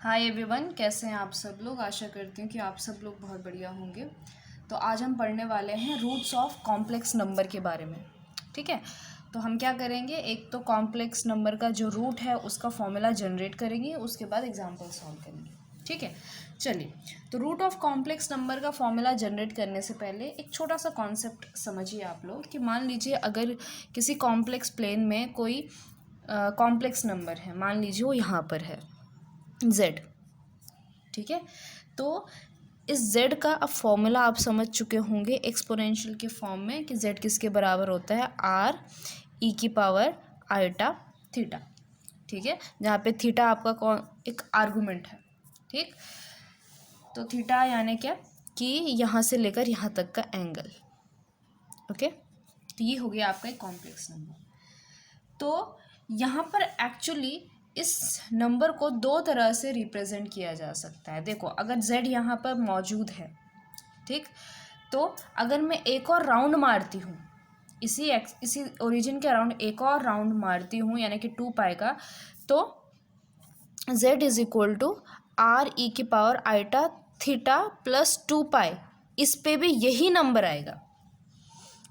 Hi everyone, कैसे हैं आप सब लोग। आशा करती हूँ कि आप सब लोग बहुत बढ़िया होंगे। तो आज हम पढ़ने वाले हैं रूट्स ऑफ कॉम्प्लेक्स नंबर के बारे में। ठीक है, तो हम क्या करेंगे, एक तो कॉम्प्लेक्स नंबर का जो रूट है उसका फॉर्मूला जनरेट करेंगे, उसके बाद एग्जाम्पल सॉल्व करेंगे। ठीक है, चलिए। तो रूट ऑफ कॉम्प्लेक्स नंबर का फॉर्मूला जनरेट करने से पहले एक छोटा सा कॉन्सेप्ट समझिए आप लोग कि मान लीजिए अगर किसी कॉम्प्लेक्स प्लेन में कोई कॉम्प्लेक्स नंबर है, मान लीजिए वो यहाँ पर है z। ठीक है, तो इस z का अब फॉर्मूला आप समझ चुके होंगे एक्सपोनेंशियल के फॉर्म में कि z किसके बराबर होता है, r e की पावर आइटा थीटा। ठीक है, जहाँ पे थीटा आपका कौन एक आर्गुमेंट है। ठीक, तो थीटा यानी क्या कि यहाँ से लेकर यहाँ तक का एंगल। ओके, तो ये हो गया आपका एक कॉम्प्लेक्स नंबर। तो यहाँ पर एक्चुअली इस नंबर को दो तरह से रिप्रेजेंट किया जा सकता है। देखो, अगर z यहाँ पर मौजूद है, ठीक, तो अगर मैं एक और राउंड मारती हूँ इसी ओरिजिन के अराउंड एक और राउंड मारती हूँ यानी कि 2 पाई का, तो z is equal to r e की power iota theta plus 2 pi, इस पे भी यही नंबर आएगा।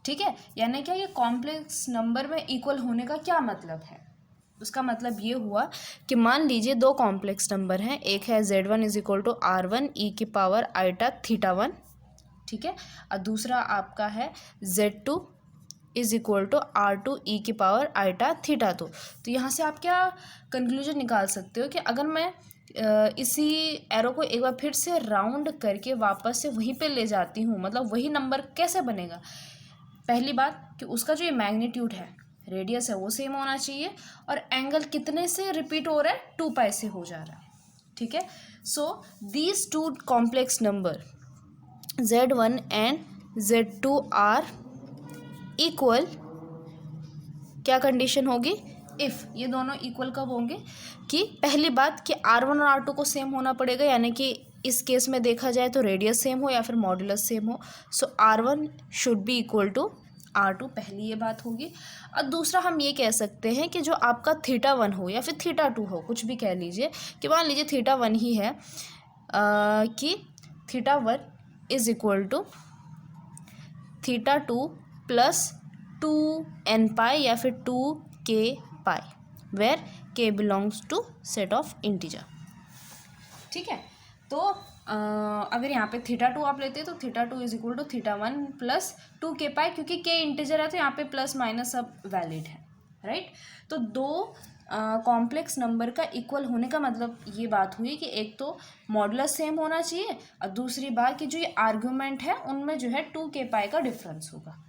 ठीक है, यानी क्या, ये कॉम्प्लेक्स नंबर में इक्वल होने का क्या मतलब है, उसका मतलब ये हुआ कि मान लीजिए दो कॉम्प्लेक्स नंबर हैं, एक है z1 is equal to R1 e की पावर आइटा थीटा 1, ठीक है, और दूसरा आपका है z2 is equal to R2 e की पावर आइटा थीटा 2। तो यहाँ से आप क्या कंक्लूजन निकाल सकते हो कि अगर मैं इसी एरो को एक बार फिर से राउंड करके वापस से वहीं पे ले जाती हूँ, मतलब वही नंबर कैसे बनेगा। पहली बात कि उसका जो ये मैग्नीट्यूड है, रेडियस है, वो सेम होना चाहिए, और एंगल कितने से रिपीट हो रहा है, 2 पाई से हो जा रहा है। ठीक है, so these two complex number z1 and z2 are equal, क्या कंडीशन होगी, इफ़ ये दोनों इक्वल कब होंगे कि पहली बात कि R1 और R2 को सेम होना पड़ेगा, यानी कि इस केस में देखा जाए तो रेडियस सेम हो या फिर मॉड्यूलस सेम हो। So R1 should be equal to R2, पहली ये बात होगी। और दूसरा हम ये कह सकते हैं कि जो आपका थीटा 1 हो या फिर थीटा 2 हो, कुछ भी कह लीजिए, कि मान लीजिए थीटा 1 ही है, कि theta 1 is equal to theta 2 plus 2n pi या फिर 2k pi, where k belongs to set of integer. ठीक है, तो अगर यहाँ पे थीटा 2 आप लेते हैं तो theta 2 is equal to theta 1 plus 2k pi, क्योंकि k इंटीजर है तो यहाँ पे प्लस माइनस सब वैलिड है, राइट। तो दो कॉम्प्लेक्स नंबर का इक्वल होने का मतलब ये बात हुई कि एक तो मॉडुलस सेम होना चाहिए, और दूसरी बात कि जो ये आर्ग्यूमेंट है उनमें जो है 2k पाई का डिफरेंस होगा।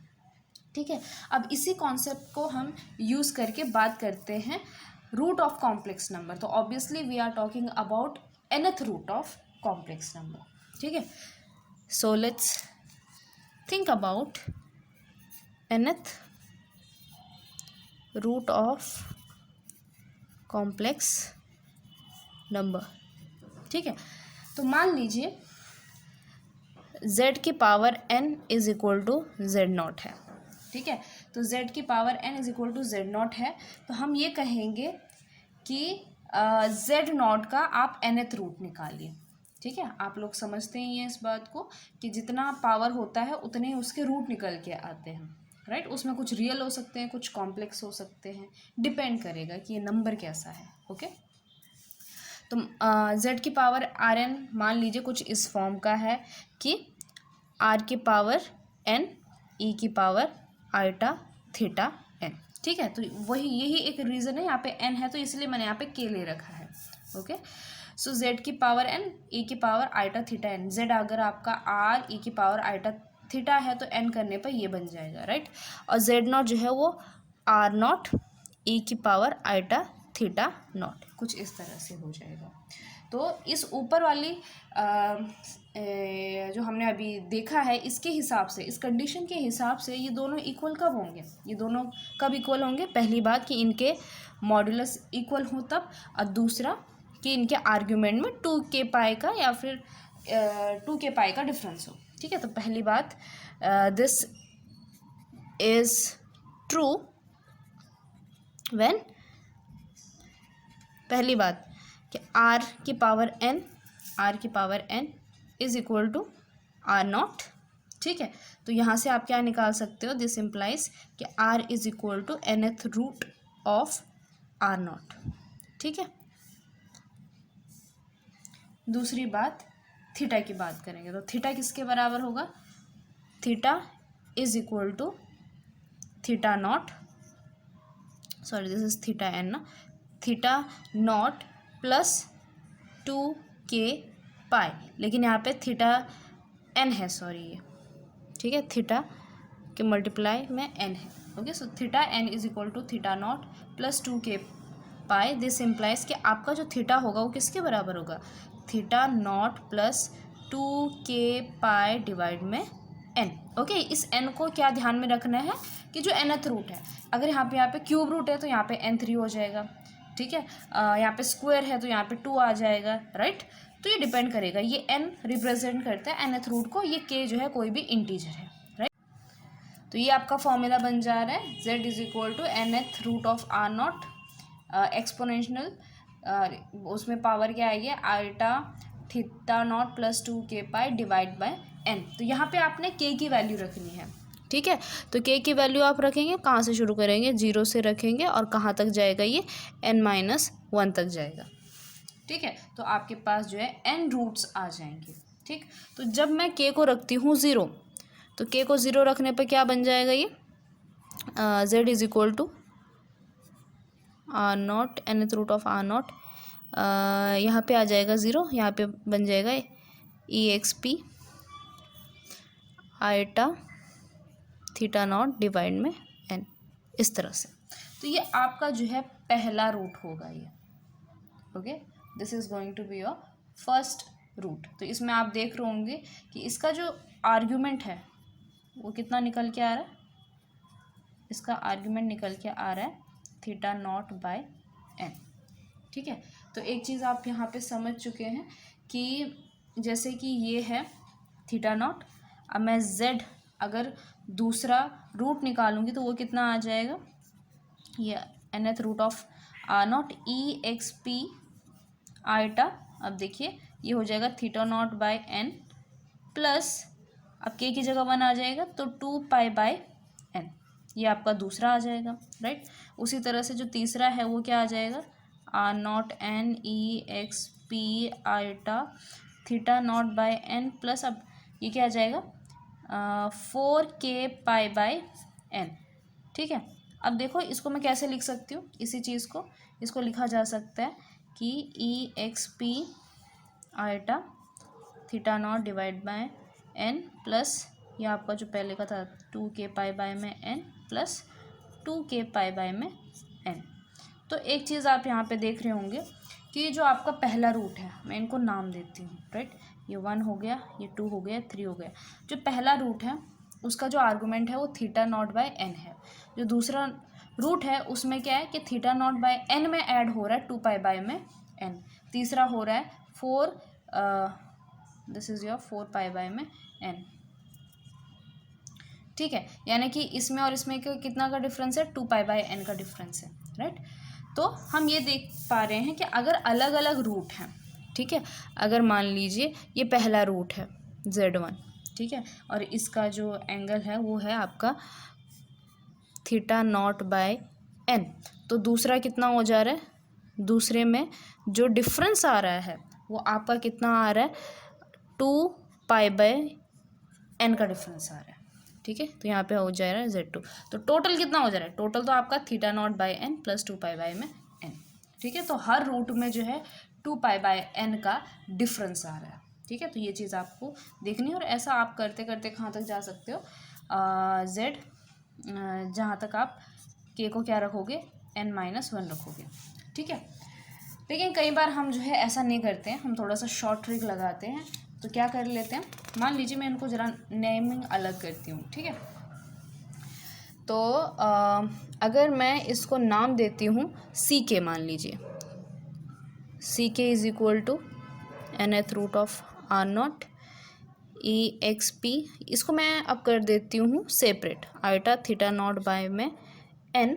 ठीक है, अब इसी कॉन्सेप्ट को हम यूज़ करके बात करते हैं रूट ऑफ कॉम्प्लेक्स नंबर। तो obviously we are talking about nth root of complex number. ठीक है, so let's think about nth root of complex number. ठीक है, तो मान लीजिए z की power n is equal to z0 है। ठीक है, तो z की power n is equal to z0 है, तो हम ये कहेंगे कि z0 का आप nth रूट निकालिए। ठीक है, आप लोग समझते ही हैं इस बात को कि जितना पावर होता है उतने ही उसके रूट निकल के आते हैं, राइट। उसमें कुछ रियल हो सकते हैं, कुछ कॉम्प्लेक्स हो सकते हैं, डिपेंड करेगा कि ये नंबर कैसा है। ओके, तो z की पावर Rn मान लीजिए कुछ इस फॉर्म का है कि r की पावर n e की पावर आइटा थीटा n। ठीक है, तो वही यही एक रीज़न है, यहाँ पे n है तो इसलिए मैंने यहाँ पे k ले रखा है। ओके, सो z की पावर n e की power iota theta n। z अगर आपका r e की पावर आइटा थीटा है तो n करने पर ये बन जाएगा, राइट। और z0 जो है वो r0 e की पावर आइटा थीटा नॉट, कुछ इस तरह से हो जाएगा। तो इस ऊपर वाली जो हमने अभी देखा है इसके हिसाब से, इस कंडीशन के हिसाब से ये दोनों इक्वल कब होंगे, ये दोनों कब इक्वल होंगे, पहली बात कि इनके मॉड्यूलस इक्वल हो तब, और दूसरा कि इनके आर्ग्यूमेंट में 2k पाई का या फिर 2k पाई का डिफरेंस हो। ठीक है, तो पहली बात दिस इज ट्रू व्हेन, पहली बात कि आर की power n is equal to r naught. ठीक है, तो यहाँ से आप क्या निकाल सकते हो, दिस इम्प्लाइज कि r is equal to nth root of r naught. ठीक है, दूसरी बात थीटा की बात करेंगे, तो थीटा किसके बराबर होगा, theta is equal to theta naught, sorry this is theta n ना, theta naught plus 2k pi, लेकिन यहाँ पे थीटा एन है, सॉरी ये, ठीक है, थीटा के मल्टीप्लाई में एन है। Okay, so theta n is equal to theta naught plus 2k pi. This implies कि आपका जो थीटा होगा वो किसके बराबर होगा, theta naught plus 2k pi divide में एन। ओके, इस एन को क्या ध्यान में रखना है कि जो nth रूट है, अगर यहाँ पे क्यूब रूट है तो यहाँ पे n3 हो जाएगा। ठीक है, यहाँ पे स्क्वायर है तो यहाँ पे 2 आ जाएगा, राइट। तो ये डिपेंड करेगा, ये n रिप्रेजेंट करता है nth रूट को, ये k जो है कोई भी इंटीजर है, राइट। तो ये आपका फॉर्मूला बन जा रहा है, z is equal to nth root of r naught exponential, उसमें पावर क्या आएगी, आल्टा theta naught plus 2k pi divide by n। तो यहाँ पे आपने k की वैल्यू रखनी है। ठीक है, तो k की वैल्यू आप रखेंगे, कहाँ से शुरू करेंगे, 0 से रखेंगे और कहाँ तक जाएगा, ये n-1 तक जाएगा। ठीक है, तो आपके पास जो है n रूट्स आ जाएंगे। ठीक, तो जब मैं k को रखती हूँ 0, तो k को 0 रखने पर क्या बन जाएगा, ये z is equal to r naught nth root of r naught, यहाँ पे आ जाएगा 0, यहाँ पे बन जाएगा exp iota theta naught divide में n, इस तरह से। तो ये आपका जो है पहला रूट होगा ये। Okay, this is going to be your first root. तो इसमें आप देख रहे होंगे कि इसका जो आर्ग्यूमेंट है वो कितना निकल के आ रहा है, इसका आर्ग्यूमेंट निकल के आ रहा है थीटा नॉट बाय n। ठीक है, तो एक चीज़ आप यहाँ पे समझ चुके हैं कि जैसे कि ये है थीटा नॉट, अब मैं z अगर दूसरा रूट निकालूंगी तो वो कितना आ जाएगा, ये nth root of r naught exp iota, अब देखिए ये हो जाएगा theta naught by n plus, अब k की जगह 1 आ जाएगा तो 2 पाई बाय n, ये आपका दूसरा आ जाएगा, राइट। उसी तरह से जो तीसरा है वो क्या आ जाएगा, r naught n exp iota theta naught by n plus, अब ये क्या आ जाएगा 4k पाई बाय n। ठीक है, अब देखो इसको मैं कैसे लिख सकती हूँ, इसी चीज़ को, इसको लिखा जा सकता है कि exp iota theta naught divide by n plus, ये आपका जो पहले का था 2k पाई बाय में n plus 2k pi by में n। तो एक चीज़ आप यहाँ पे देख रहे होंगे कि जो आपका पहला रूट है, मैं इनको नाम देती हूँ, राइट। ये 1 हो गया, ये 2 हो गया, 3 हो गया। जो पहला रूट है उसका जो आर्गूमेंट है वो थीटा नॉट बाय n है। जो दूसरा रूट है उसमें क्या है कि थीटा नॉट बाय n में ऐड हो रहा है 2 पाई बाय में n। तीसरा हो रहा है 4, this is your 4 pi by में n। ठीक है, यानी कि इसमें और इसमें कितना का डिफरेंस है, 2 पाई बाय n का डिफरेंस है, राइट। तो हम ये देख पा रहे हैं कि अगर अलग अलग रूट हैं, ठीक है, अगर मान लीजिए ये पहला रूट है z1, ठीक है, और इसका जो एंगल है वो है आपका थीटा नॉट बाय n, तो दूसरा कितना हो जा रहा है, दूसरे में जो डिफरेंस आ रहा है वो आपका कितना आ रहा है, 2 पाई बाय n का डिफरेंस आ रहा है। ठीक है, तो यहाँ पे हो जा रहा है z2, तो टोटल कितना हो जा रहा है, टोटल तो आपका theta naught by n plus 2 pi by में n। ठीक है, तो हर रूट में जो है 2 पाई बाय n का डिफरेंस आ रहा है। ठीक है, तो ये चीज़ आपको देखनी है, और ऐसा आप करते करते कहाँ तक जा सकते हो, z जहाँ तक आप k को क्या रखोगे, n-1 रखोगे। ठीक है, लेकिन कई बार हम जो है ऐसा नहीं करते हैं, हम थोड़ा सा शॉर्ट ट्रिक लगाते हैं। तो क्या कर लेते हैं, मान लीजिए मैं इनको ज़रा नेमिंग अलग करती हूँ। ठीक है, तो अगर मैं इसको नाम देती हूँ ck, मान लीजिए ck is equal to nth root of r naught exp, इसको मैं अब कर देती हूँ separate, iota theta naught by में n,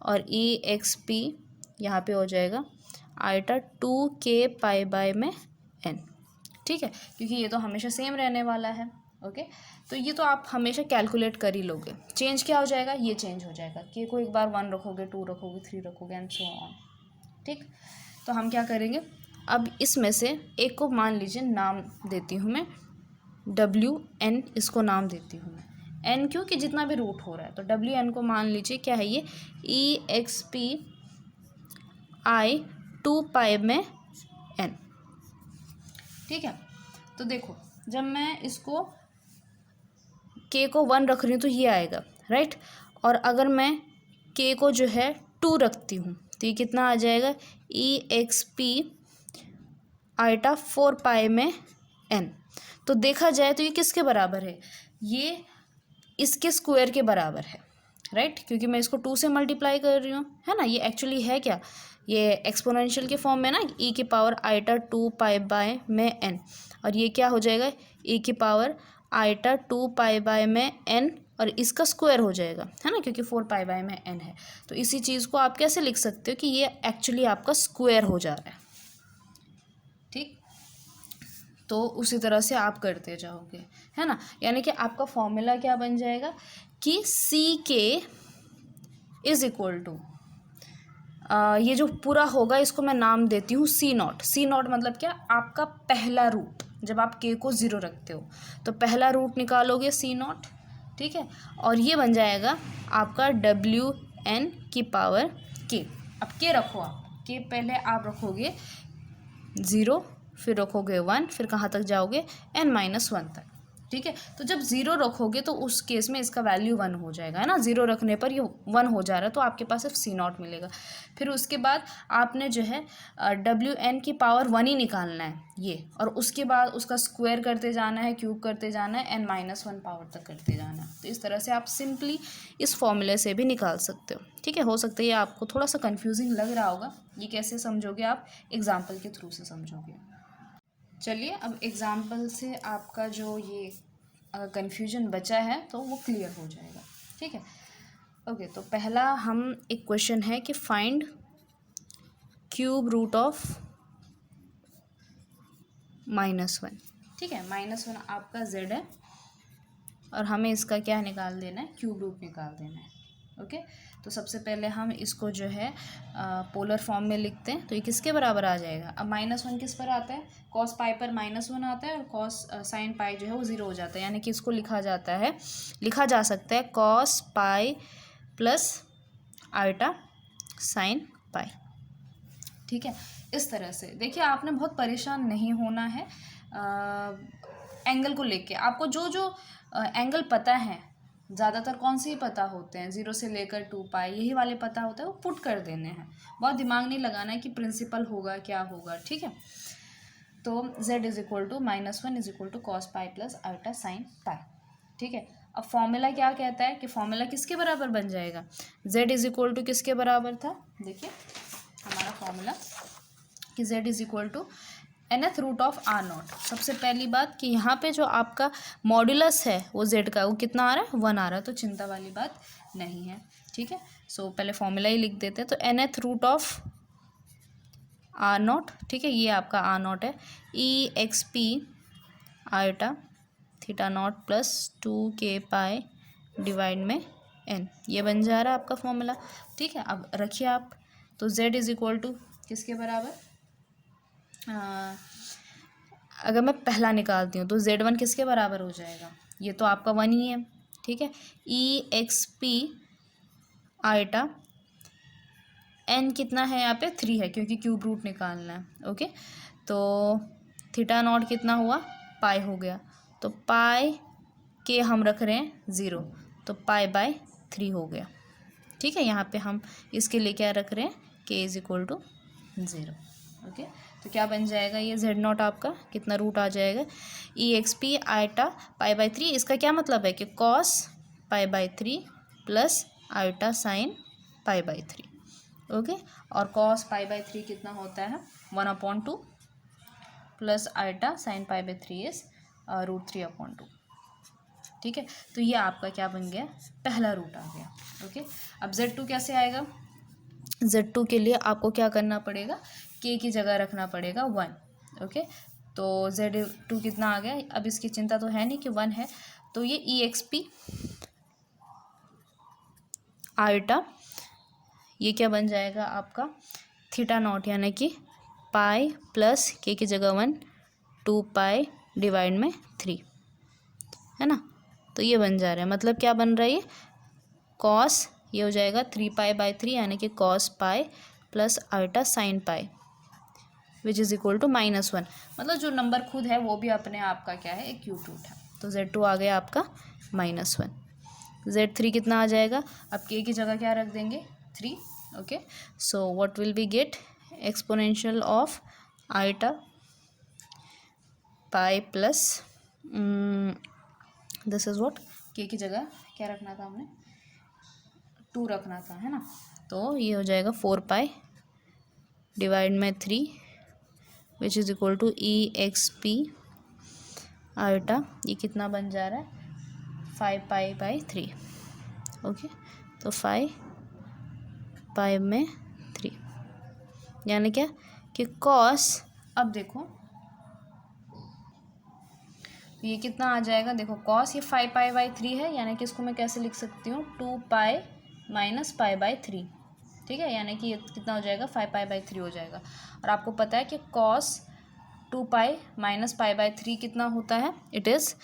और exp यहाँ पे हो जाएगा आइटा 2k π/n, ठीक है, क्योंकि ये तो हमेशा सेम रहने वाला है। ओके, तो ये तो आप हमेशा कैलकुलेट कर ही लोगे। चेंज क्या हो जाएगा, ये चेंज हो जाएगा, के को एक बार 1 रखोगे, 2 रखोगे, 3 रखोगे एंड सो ऑन। ठीक, तो हम क्या करेंगे, अब इसमें से एक को मान लीजिए नाम देती हूँ मैं WN, इसको नाम देती हूँ मैं n, क्योंकि जितना भी रूट हो रहा है तो WN को मान लीजिए क्या है ये EXPI 2π/n। ठीक है, तो देखो जब मैं इसको k को 1 रख रही हूँ तो ये आएगा, राइट। और अगर मैं k को जो है 2 रखती हूँ तो ये कितना आ जाएगा, EXPI 4π/n। तो देखा जाए तो ये किसके बराबर है, ये इसके स्क्वायर के बराबर है, राइट, क्योंकि मैं इसको 2 से मल्टीप्लाई कर रही हूँ, है ना। ये एक्चुअली है क्या, ये एक्सपोनेंशियल के फॉर्म में ना, e⁻i 2π/n, और ये क्या हो जाएगा, e⁻i 2π/n, और इसका स्क्वायर हो जाएगा, है ना, क्योंकि 4π/n है। तो इसी चीज़ को आप कैसे लिख सकते हो कि ये एक्चुअली आपका स्क्वायर हो जा रहा है। ठीक, तो उसी तरह से आप करते जाओगे, है ना। यानी कि आपका फॉर्मूला क्या बन जाएगा कि CK इज इक्वल टू, ये जो पूरा होगा इसको मैं नाम देती हूँ C0। C0 मतलब क्या, आपका पहला रूट। जब आप K को 0 रखते हो तो पहला रूट निकालोगे C0, ठीक है, और ये बन जाएगा आपका WN की पावर K। अब K रखो, आप K पहले आप रखोगे 0, फिर रखोगे 1, फिर कहाँ तक जाओगे, n-1 तक। ठीक है, तो जब 0 रखोगे तो उस केस में इसका वैल्यू 1 हो जाएगा, है ना। 0 रखने पर ये 1 हो जा रहा है तो आपके पास सिर्फ C0 मिलेगा। फिर उसके बाद आपने जो है WN की पावर 1 ही निकालना है ये, और उसके बाद उसका स्क्वायर करते जाना है, क्यूब करते जाना है, n-1 पावर तक करते जाना है। तो इस तरह से आप सिंपली इस फॉर्मूले से भी निकाल सकते हो। ठीक है, हो सकता है ये आपको थोड़ा सा कन्फ्यूजिंग लग रहा होगा, ये कैसे समझोगे आप, एग्जाम्पल के थ्रू से समझोगे। चलिए, अब एग्ज़ाम्पल से आपका जो ये कन्फ्यूजन बचा है तो वो क्लियर हो जाएगा। ठीक है, ओके, तो पहला हम एक क्वेश्चन है कि फाइंड क्यूब रूट ऑफ -1। ठीक है, -1 आपका z है और हमें इसका क्या निकाल देना है, क्यूब रूट निकाल देना है। ओके, तो सबसे पहले हम इसको जो है पोलर फॉर्म में लिखते हैं, तो ये किसके बराबर आ जाएगा। अब -1 किस पर आता है, cos पाई पर -1 आता है, और cos sin पाई जो है वो 0 हो जाता है। यानी कि इसको लिखा जा सकता है cos pi plus iota sin pi. ठीक है, इस तरह से देखिए, आपने बहुत परेशान नहीं होना है एंगल को लेके। आपको जो जो एंगल पता है, ज़्यादातर कौन से ही पता होते हैं, 0 से लेकर 2π, यही वाले पता होते हैं, वो पुट कर देने हैं। बहुत दिमाग नहीं लगाना है कि प्रिंसिपल होगा क्या होगा। ठीक है, तो z is equal to -1 is equal to cos pi plus iota sin pi. ठीक है, अब फॉर्मूला क्या कहता है कि फॉर्मूला किसके बराबर बन जाएगा, z इज इक्वल टू किसके बराबर था, देखिए हमारा फॉर्मूला कि z is equal to nth root of r0। सबसे पहली बात कि यहाँ पे जो आपका मॉड्यूलस है वो z का, वो कितना आ रहा है, 1 आ रहा है, तो चिंता वाली बात नहीं है। ठीक है, सो पहले फॉर्मूला ही लिख देते हैं। तो nth रूट ऑफ r0, ठीक है, ये आपका r0 है, EXPI iota θ0 plus 2k divide में n, ये बन जा रहा है आपका फॉर्मूला। ठीक है, अब रखिए आप, तो z इज इक्वल टू किसके बराबर, अगर मैं पहला निकालती हूँ तो z1 किसके बराबर हो जाएगा, ये तो आपका 1 ही है। ठीक है, EXPI आइटा n कितना है यहाँ पे, 3 है, क्योंकि क्यूब रूट निकालना है। ओके, तो θ0 कितना हुआ, पाई हो गया, तो पाई के हम रख रहे हैं 0, तो π/3 हो गया। ठीक है, यहाँ पे हम इसके लिए क्या रख रहे हैं, k is equal to 0। Okay, तो क्या बन जाएगा, ये z0 आपका कितना रूट आ जाएगा, EXPI आइटा π/3। इसका क्या मतलब है कि cos π/3 प्लस आइटा sin π/3। ओके, और cos π/3 कितना होता है, 1/2 प्लस आइटा sin π/3 इज √3/2। ठीक है, तो ये आपका क्या बन गया, पहला रूट आ गया। ओके, अब z2 कैसे आएगा, z2 के लिए आपको क्या करना पड़ेगा के की जगह रखना पड़ेगा 1। ओके, तो Z2 कितना आ गया, अब इसकी चिंता तो है नहीं कि 1 है, तो ये EXP आयोटा ये क्या बन जाएगा आपका थीटा नॉट, यानी कि पाई प्लस के की जगह 1 2 पाई डिवाइड में 3, है ना। तो ये बन जा रहा है, मतलब क्या बन रहा है ये कॉस, ये हो जाएगा 3 पाई/3 यानी कि cos pi plus iota sine pi which is equal to -1। मतलब जो नंबर खुद है वो भी अपने आप का क्या है, एक क्यूब रूट है। तो Z2 आ गया आपका -1। Z3 कितना आ जाएगा, अब के की जगह क्या रख देंगे 3। Okay, so what will be get exponential of iota pi plus this is what, k की जगह क्या रखना था हमने 2 रखना था, है ना। तो ये हो जाएगा 4 पाई डिवाइड में 3 which is equal to EXP iota, ये कितना बन जा रहा है 5 पाई/3। ओके, तो 5 पाई में 3 यानी क्या कि कॉस, अब देखो ये कितना आ जाएगा, देखो कॉस ये 5 पाई/3 है, यानी कि इसको मैं कैसे लिख सकती हूँ 2 पाई माइनस पाई/3, ठीक है, यानी कि ये कितना हो जाएगा 5 पाई/3 हो जाएगा। और आपको पता है कि कॉस 2 पाई माइनस पाई/3 कितना होता है, इट इज़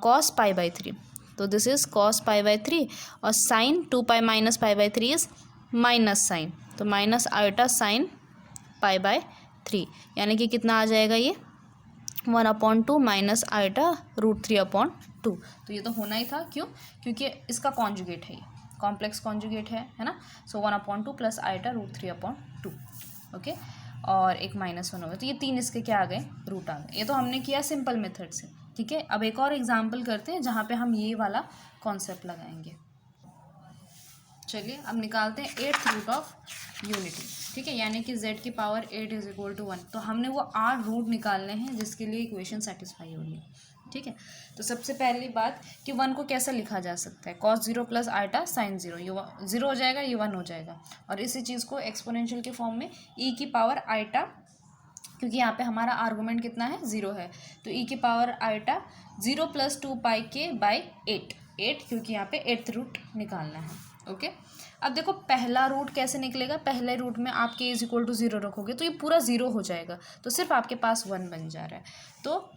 कॉस पाई/3, तो दिस इज़ कॉस पाई/3, और साइन 2 पाई माइनस पाई/3 इज़ माइनस साइन, तो माइनस आयोटा साइन पाई/3, यानी कि कितना आ जाएगा ये 1/2 माइनस आयोटा √3/2। तो ये तो होना ही था, क्यों, क्योंकि इसका कॉन्जुगेट है, ये कॉम्प्लेक्स कॉन्जुगेट है ना। सो 1/2 प्लस आयोटा √3/2। ओके, और एक -1 होगा, तो ये 3 इसके क्या आ गए, रूट आ गए। ये तो हमने किया सिंपल मेथड से, ठीक है। अब एक और एग्जाम्पल करते हैं जहाँ पे हम ये वाला कॉन्सेप्ट लगाएंगे। चलिए अब निकालते हैं 8th रूट ऑफ यूनिटी, ठीक है, यानी कि z की पावर 8 इज इक्वल टू 1। तो हमने वो 8 रूट निकालने हैं जिसके लिए इक्वेशन सेटिस्फाई होगी, ठीक है। तो सबसे पहली बात कि 1 को कैसे लिखा जा सकता है, cos 0 प्लस आयोटा साइन 0, ये 0 हो जाएगा, ये 1 हो जाएगा। और इसी चीज़ को एक्सपोनेंशियल के फॉर्म में e की पावर आयोटा, क्योंकि यहाँ पे हमारा आर्गूमेंट कितना है 0 है, तो e की पावर आयोटा 0 प्लस 2 पाई के बाई 8, क्योंकि यहाँ पे 8th रूट निकालना है। ओके, अब देखो पहला रूट कैसे निकलेगा, पहले रूट में आप के इज इक्वल टू 0 रखोगे तो ये पूरा 0 हो जाएगा, तो सिर्फ आपके पास 1 बन जा रहा है। तो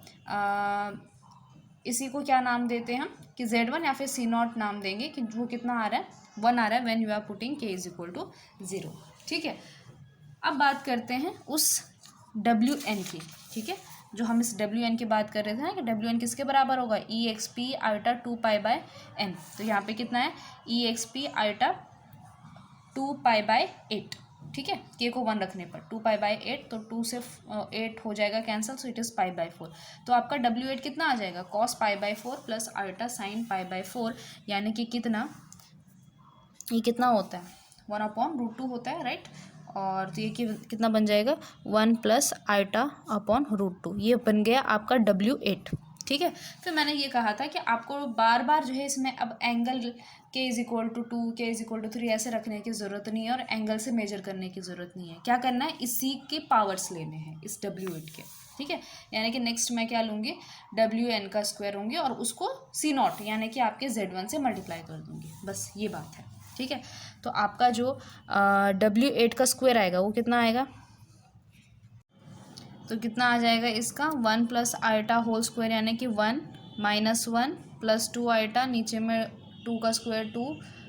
इसी को क्या नाम देते हैं हम कि Z1 या फिर C0 नाम देंगे, कि वो कितना आ रहा है 1 आ रहा है व्हेन यू आर पुटिंग के इज इक्वल टू 0, ठीक है। अब बात करते हैं उस WN की, ठीक है, जो हम इस WN की बात कर रहे थे ना कि WN किसके बराबर होगा, EXP आयोटा 2 पाई/n। तो यहाँ पे कितना है EXP आयोटा 2 पाई/8, ठीक है, के को 1 रखने पर 2 पाई/8, तो 2 से 8 हो जाएगा कैंसिल, सो इट इज़ पाई/4। तो आपका W8 कितना आ जाएगा cos पाई/4 प्लस आयोटा साइन पाई/4, यानी कि कितना, ये कितना होता है 1/√2 होता है, राइट। और तो ये कितना बन जाएगा 1 प्लस आयोटा अपॉन √2, ये बन गया आपका W8, ठीक है। फिर मैंने ये कहा था कि आपको बार बार जो है इसमें अब एंगल के इज इक्वल टू 2 के इज इक्वल टू 3 ऐसे रखने की ज़रूरत नहीं है, और एंगल से मेजर करने की ज़रूरत नहीं है। क्या करना है, इसी के पावर्स लेने हैं इस W8 के, ठीक है। यानी कि नेक्स्ट मैं क्या लूँगी WN का स्क्वायर होंगे और उसको C0 यानी कि आपके Z1 से मल्टीप्लाई कर दूँगी, बस ये बात है, ठीक है। तो आपका जो W8 का स्क्वायर आएगा वो कितना आएगा, तो कितना आ जाएगा इसका 1 प्लस आयोटा होल स्क्वायर, यानी कि 1 -1 प्लस 2 आयोटा, नीचे में 2 का स्क्वायर 2,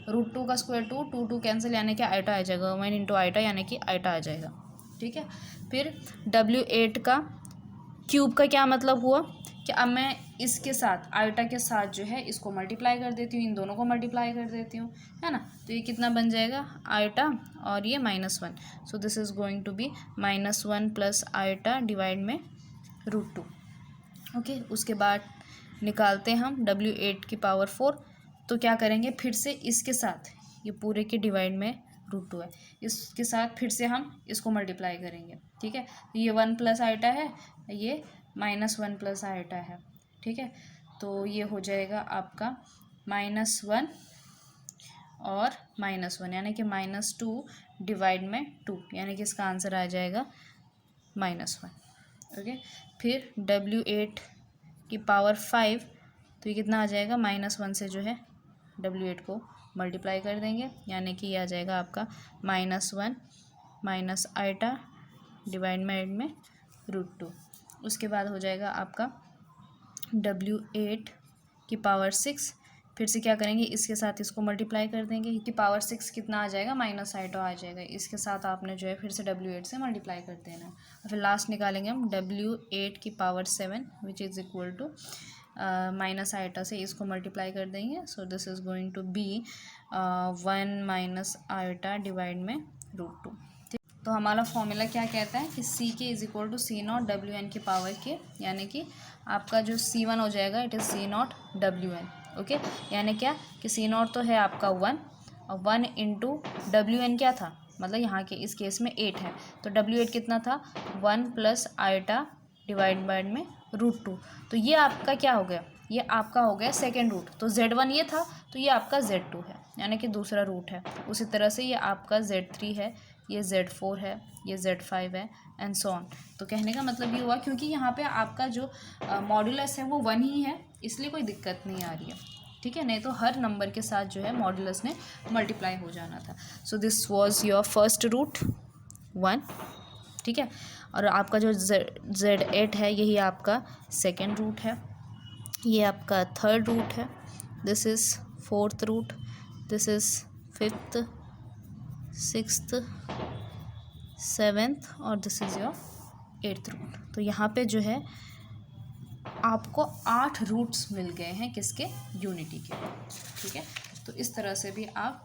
√2 का स्क्वायर 2, 2 कैंसिल, यानी कि आयोटा आ जाएगा 1 इंटू आयोटा, यानी कि आयोटा आ जाएगा, ठीक है। फिर W8 का क्यूब का क्या मतलब हुआ कि अब मैं इसके साथ आयोटा के साथ जो है इसको मल्टीप्लाई कर देती हूँ, इन दोनों को मल्टीप्लाई कर देती हूँ, है ना। तो ये कितना बन जाएगा आयोटा और ये -1, so this is going to be -1 plus iota divide में √2। ओके, उसके बाद निकालते हैं हम W8 की पावर 4, तो क्या करेंगे फिर से इसके साथ, ये पूरे के डिवाइड में √2 है, इसके साथ फिर से हम इसको मल्टीप्लाई करेंगे, ठीक है। ये 1 प्लस आयोटा है, ये -1 प्लस आयोटा है, ठीक है। तो ये हो जाएगा आपका -1 और -1, यानी कि -2 डिवाइड में 2, यानी कि इसका आंसर आ जाएगा -1। ओके, फिर W8 की पावर 5, तो ये कितना आ जाएगा, -1 से जो है W8 को मल्टीप्लाई कर देंगे, यानी कि ये आ जाएगा आपका -1 माइनस आइटा डिवाइड में √2। उसके बाद हो जाएगा आपका W8 की पावर 6, फिर से क्या करेंगे, इसके साथ इसको मल्टीप्लाई कर देंगे, कि पावर 6 कितना आ जाएगा, माइनस आइटा आ जाएगा, इसके साथ आपने जो है फिर से W8 से मल्टीप्लाई कर देना है। और फिर लास्ट निकालेंगे हम W8 की power 7 which is equal to minus iota से इसको मल्टीप्लाई कर देंगे। So this is going to be 1 minus iota divide में √2। तो हमारा फॉर्मूला क्या कहता है कि C k is equal to C0 WN की पावर के, यानी कि आपका जो C1 हो जाएगा it is C0 WN। Okay, यानी क्या कि C0 तो है आपका 1 और 1 इंटू WN क्या था, मतलब यहाँ के इस केस में 8 है, तो W8 कितना था, 1 प्लस आइटा डिवाइड में √2। तो ये आपका क्या हो गया, ये आपका हो गया सेकेंड रूट। तो Z1 ये था, तो ये आपका Z2 है, यानी कि दूसरा रूट है। उसी तरह से ये आपका Z3 है, ये Z4 है, ये Z5 है, एंड सो ऑन। तो कहने का मतलब ये हुआ, क्योंकि यहाँ पे आपका जो मॉड्यूलस है वो 1 ही है, इसलिए कोई दिक्कत नहीं आ रही है, ठीक है। नहीं तो हर नंबर के साथ जो है मॉड्यूलस ने मल्टीप्लाई हो जाना था। So this was your first root 1, ठीक है। और आपका जो Z8 है यही आपका सेकेंड रूट है, ये आपका थर्ड रूट है, this is fourth root, this is fifth, sixth, seventh, और this is your eighth root. तो यहाँ पे जो है आपको 8 रूट्स मिल गए हैं, किसके, यूनिटी के, ठीक है। तो इस तरह से भी आप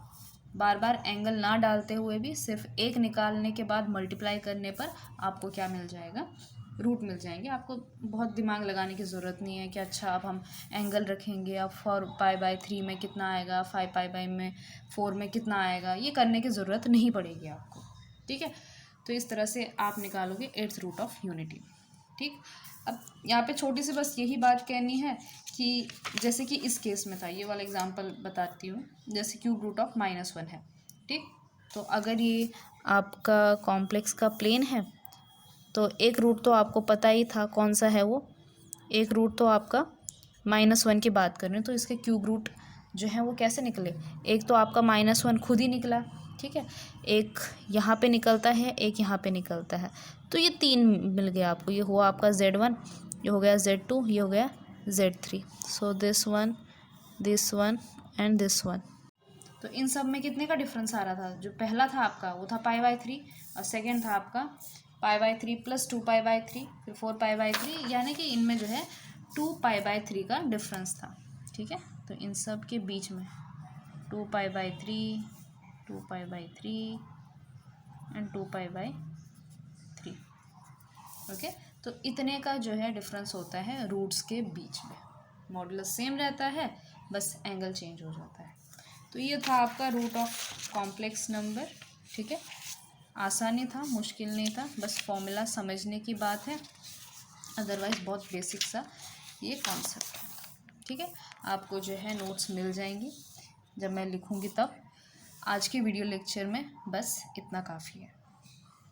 बार बार एंगल ना डालते हुए भी सिर्फ एक निकालने के बाद मल्टीप्लाई करने पर आपको क्या मिल जाएगा, रूट मिल जाएंगे। आपको बहुत दिमाग लगाने की ज़रूरत नहीं है कि अच्छा अब हम एंगल रखेंगे, अब 4π/3 में कितना आएगा, 5π में 4 में कितना आएगा, ये करने की ज़रूरत नहीं पड़ेगी आपको, ठीक है। तो इस तरह से आप निकालोगे 8th रूट ऑफ यूनिटी, ठीक। अब यहाँ पे छोटी सी बस यही बात कहनी है कि जैसे कि इस केस में था, ये वाला एग्जांपल बताती हूँ, जैसे क्यूब रूट ऑफ -1 है, ठीक। तो अगर ये आपका कॉम्प्लेक्स का प्लेन है तो एक रूट तो आपको पता ही था कौन सा है, वो एक रूट तो आपका -1 की बात कर रहे हैं, तो इसके क्यूब रूट जो है वो कैसे निकले, एक तो आपका -1 खुद ही निकला, ठीक है, एक यहाँ पे निकलता है, एक यहाँ पे निकलता है, तो ये 3 मिल गया आपको। ये हुआ आपका Z1, ये हो गया Z2, ये हो गया Z3। So this one and this one. तो इन सब में कितने का डिफरेंस आ रहा था, जो पहला था आपका वो था π/3 और सेकेंड था आपका π/3 प्लस 2π/3 फिर 4π/3, यानी कि इनमें जो है 2π/3 का डिफरेंस था, ठीक है। तो इन सब के बीच में 2π/3 2π/3 एंड 2π/3, ओके। तो इतने का जो है डिफरेंस होता है रूट्स के बीच में, मॉडुलस सेम रहता है, बस एंगल चेंज हो जाता है। तो ये था आपका रूट ऑफ कॉम्प्लेक्स नंबर, ठीक है। आसानी था, मुश्किल नहीं था, बस फॉर्मूला समझने की बात है, अदरवाइज बहुत बेसिक सा ये कॉन्सेप्ट है, ठीक है। आपको जो है नोट्स मिल जाएंगी जब मैं लिखूँगी तब। आज के वीडियो लेक्चर में बस इतना काफ़ी है।